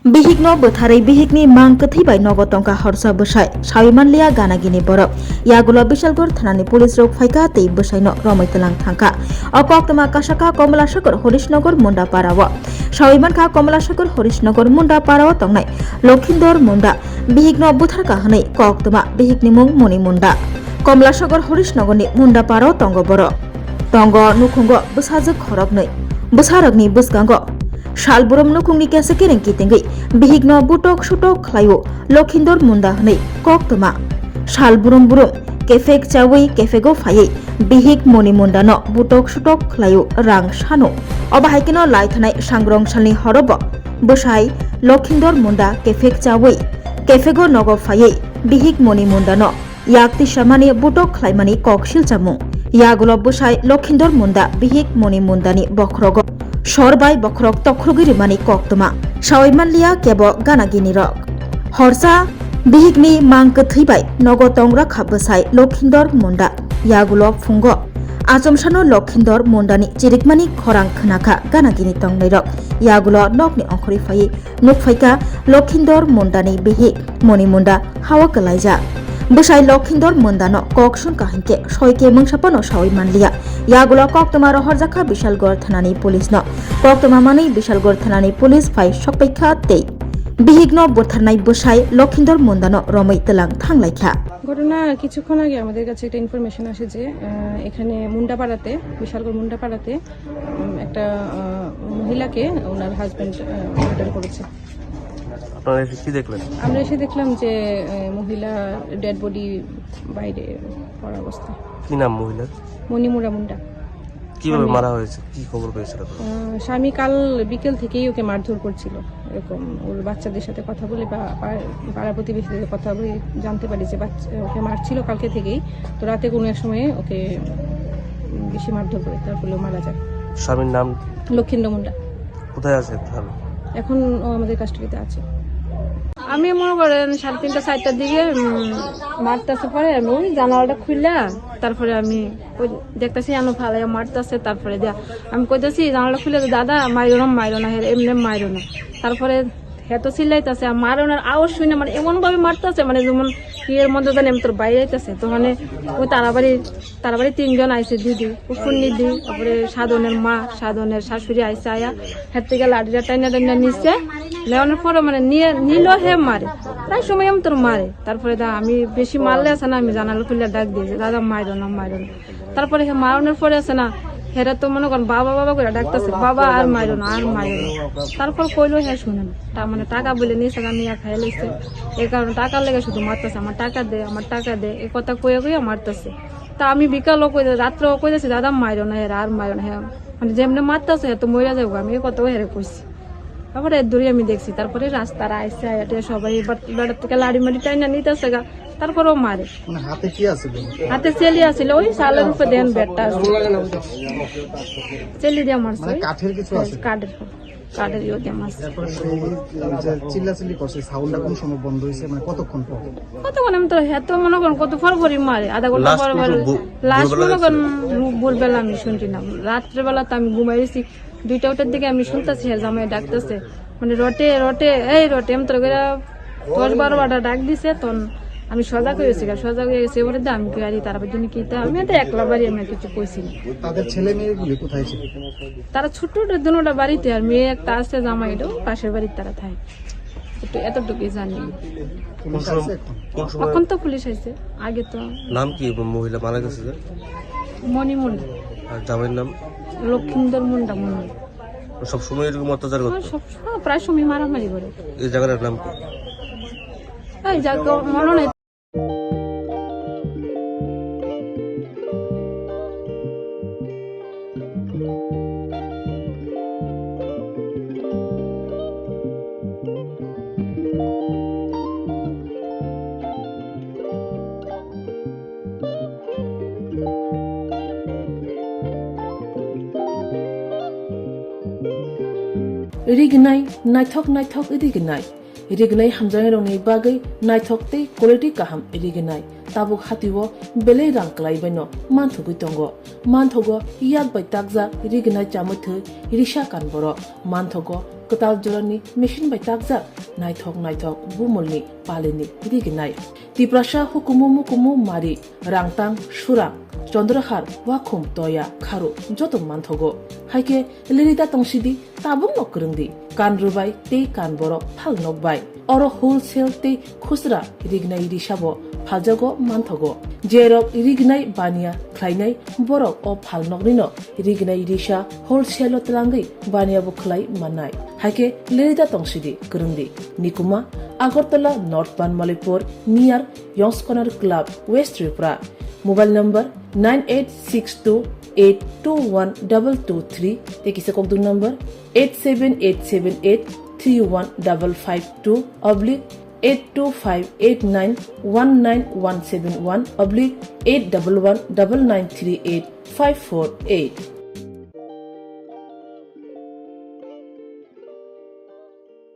Bihigno botharai bihigni mang kathibai nogo tongka horsa bosai sawimanlia ganagini borok yagulo bisalgor thanani pulis rok phaika tei bosaino romaitalang thangka okokma kasaka Komlashagar Horisnagar Munda Parawa sawimanka Komlashagar Horisnagar Munda Parawa tongnai Lokhindor Munda bihigno botharka hanai kokma bihigni mung Moni Munda Komlashagar Horisnagarni Munda Parawa tongo borok tongo nukhungo bosajak khoroknai bosarokni bosgango Shalburum nukungni kesa kereng kitenggai bihigno butok sutok khlayo Lokhindor Munda hanai koktoma Shalburum kefek chawi kefego phayai bihig Moni Munda no butok sutok khlayo rang sano obahaikino lai thanai sangrong salni horobo bosai Lokhindor Munda kefek chawi kefego nogo phayai bihig Moni Munda no yakti shamani butok khlaimani koksil chamung yagulo bosai Lokhindor Munda bihig Moni Mundani bokhrogo Sorbai bokrok tokrogiri mani koktoma sawimanlia kebo ganagini rok horsa bihigni mang kathaibai nogo tongra khabasai Lokhindor Munda yagulo fungo achomsano Lokhindor Mundani chirikmani khorang khnaka ganagini tongnai rok yagulo nokni ongkhori phai nukphaika Lokhindor Mundani bihig Moni Munda hawa kalaija bosai Lokhindor Munda no koksun kahinke soike mungsapano sawimanlia yagulo koktoma rohorjaka Bisalgor thanani pulis no koktoma mani Bisalgor thanani pulis phai sokpaikha tei bihigno botharnai bosai Lokhindor Munda no romai telang thanglaikha ঘটনা কিছুক্ষণ আগে আমাদের কাছে একটা information আসে যে এখানে মুন্ডাপাড়াতে বিশালগড় মুন্ডাপাড়াতে একটা মহিলাকে ওনার হাজবেন্ড মার্ডার করেছে। আপনারা এসে কি দেখলেন? আমরা এসে দেখলাম যে মহিলা ডেড বডি বাইরে পড়া অবস্থা। কি নাম মহিলার? মণিমুরা মুন্ডা। কিভাবে মারা হয়েছে, কি খবর পেয়েছিল? স্বামী কাল বিকেল থেকেই ওকে মারধর করছিল, এরকম ওর বাচ্চাদের সাথে কথা বলে বা পাড়া প্রতিবেশীদের কথা বলে জানতে পারি যে ওকে মারছিল কালকে থেকেই। তো রাতে কোনো এক সময়ে ওকে বেশি মারধর করে তার ফলে মারা যায়। স্বামীর নাম? লক্ষিন্দর মুন্ডা। কোথায় আছে এখন ও আমাদের কাস্টডিতে আছে। আমি মনে করেন 3:30 4টার দিকে মারতেছে, পরে আমি জানালাটা খুললা তারপরে আমি দেখতেছি আনো ফালাই মারতেছে, তারপরে আমি কইতেছি জানালাটা খুলে দাদা মাইরো না এমনি মাইরো না। তারপরে হেত চিল্লাইতেছে মারোনার আওয়াজ শুনে মানে এমন ভাবে মারতেছে মানে যেমন ইয়ের মধ্যে জানি আমি তোর বাইরে আইতেছে। তো মানে ওই তারাবাড়ি 3জন আইসে, দিদি ফুন্নি দি, তারপরে সাধনের মা সাধনের শাশুড়ি আইসে, আয়া হের থেকে লাঠিটা টাইনা নিচ্ছে, নেওয়ানোর পরে মানে নিল হে মারে, প্রায় সময় আমি তোর মারে। তারপরে আমি বেশি মারলে আছে না, আমি জানালা খুলে ডাক দিয়েছি দাদা মাইরো না। তারপরে হে মারানোর পরে আছে না, হেরা তো মনে করেন বাবা করে ডাকতেছে, বাবা আর মাইরো না। তারপর কইলো হ্যাঁ শুনেন মানে টাকা বলে নিয়েছে, নিয়ে খাই লাইছে, এই কারণে টাকার লেগে শুধু মারতেছে, আমার টাকা দে এই কথা কইয়া মারতেছে। তা আমি বিকালও রাত্রেও কইতেছি দাদা মাইরো না হেরা আর মাইরো না, হ্যাঁ মানে যেমনি মারতেছে তো মরে যাবো, আমি এই কথাও হেরে কইছি। তারপরে দূরে আমি দেখছি, তারপরে রাস্তার আইসে সবাই বেড়ার থেকে লাড়ি মাড়ি টাইনা নিতেছে গা, তারপরেও মারে। হাতে কি আছে? হাতে চেলি আছিল, ওই সালের উপরে দেন বেটটা চেলি দিয়ে মারছে। কাঠের কিছু আছে? কাঠের ইয়ে দিয়ে মারছে। চিল্লাচিল্লি করছে, সাউন্ডটা কোন সময় বন্ধ হয়েছে, মানে কতক্ষণ আমি তো হেতো মনে করেন কত ফরফরি মারে, আধা ঘন্টা পর লাস্ট মনে করেন ভোরবেলা আমি শুনছি না, রাত্রেবেলা তো আমি ঘুমাইছি 2টার দিকে আমি শুনতেছি জামাই ডাকতেছে, মানে রটে আমি তোর 10-12 বার ডাক দিছে। তখন আমি সজাগ হয়ে গেছি এবারে আমি গাড়ি তারা জন্য কি আমি তো একলা বাড়ি, আমি কিছু কইছি না। তাদের ছেলে মেয়েগুলি কোথায় ছিল? তারা ছোট দুটা বাড়িতে, আর মেয়ে একটা আছে জামাইটাও পাশের বাড়ির, তারা থাকে এতটুকুই জানি। এখন তো পুলিশ আইছে, আগে তো। নাম কি মহিলা মারা গেছে? মণি মুন্ডা। আর জামাইয়ের নাম? লক্ষিন্দর মুন্ডা। সব সময় এরকম অত্যাচার করতো? সবসময় প্রায় সময় মারামারি করে। এই জায়গাটার নাম কি? এই জায়গা মনে নাই। Rignai naithok idignai rignai hamjang rongni bagai naithok tei quality kaham rignai tabuk hatiwo belei rang klai baino manthugui tongo manthogo yak bai takja rignai chamuthu risha kanboro manthogo katal jorani machine bai takjak naithok bumulni palini riginai tiprasha hukumu mari rangtang surang Chandrahar wakhum toya kharo joto manthogo haike lirida tongsidi tabung nokrungdi kanrubai te kanborok phalnokbai oro wholesale te khusra rignai risabo phaljago manthogo jerok rignai bania khlainai borok o phalnognino rignai risa wholesale tlangai bania bo khlai manai haike lirida tongsidi krungdi nikuma Agartala North Banmalipur near Yongs Corner Club West Tripura Mobile number 9862821223 Tekisa Kokdu number 87878315552 oblique 82589191171 oblique 8119938 548